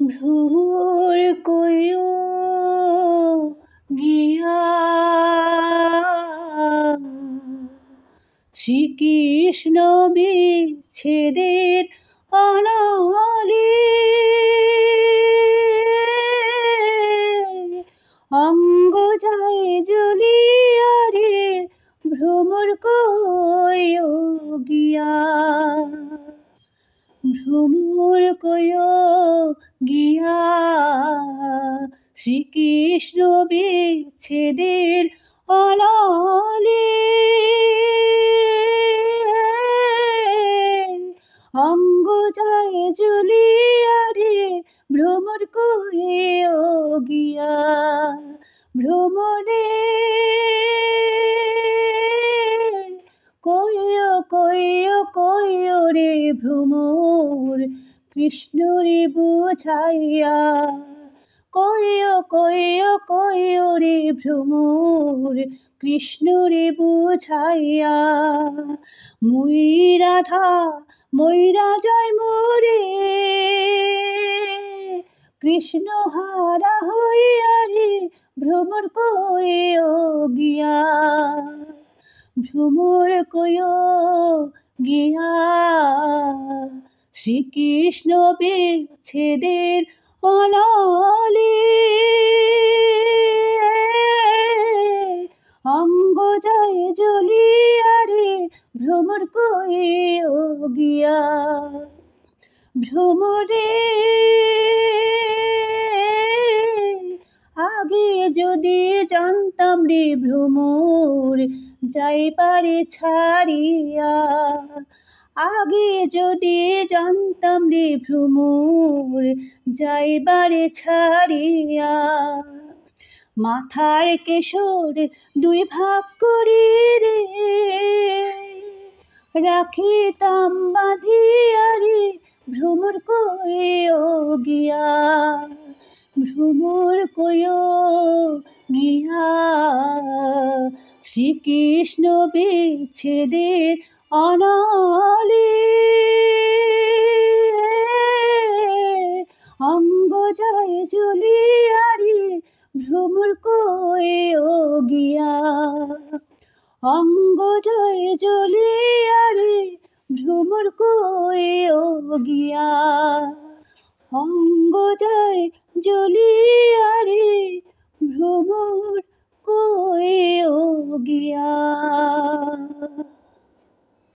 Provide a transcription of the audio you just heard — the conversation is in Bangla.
ভ্রমর কইও গিয়া শ্রীকৃষ্ণ বিচ্ছেদের অনালে অঙ্গ যায় জ্বলিয়া রে ভ্রমর কইও গিয়া ভ্রমর কইও গিয়া শ্রীকৃষ্ণ বিচ্ছেদের অনালে অঙ্গ যায় জ্বলিয়া রে ভ্রমর কইও গিয়া ভ্রমরে কইও কইও কইও রে ভ্রমর কৃষ্ণ রে বুঝাইয়া কইও কইও কইও রে ভ্রমর কৃষ্ণ রে বুঝাইয়া মুই রাধা ময়রা জয় মোরে কৃষ্ণ হারা হইয়া রে ভ্রমর কইও গিয়া ভ্রমর কইও গিয়া শ্রীকৃষ্ণ বিচ্ছেদের অনালে অঙ্গ যায় জ্বলিয়া রে ভ্রমর কইও গিয়া ভ্রমরে আগে যদি জানতাম রে ভ্রমর যাইবারে ছাড়িয়া আগে যদি জানতাম রে ভ্রমর যাইবারে ছাড়িয়া মাথার কেশর দুই ভাগ করি রে রাখিতাম বাঁধিয়া রে ভ্রমর কইও গিয়া ভ্রমর কইও গিয়া শ্রীকৃষ্ণ বিচ্ছেদের অনালে অঙ্গ যায় জ্বলিয়া রে ভ্রমর কইও গিয়া অঙ্গ যায় জ্বলিয়া রে ভ্রমর কইও গিয়া অঙ্গ যায় জ্বলিয়া রে ভ্রমর কইও গিয়া।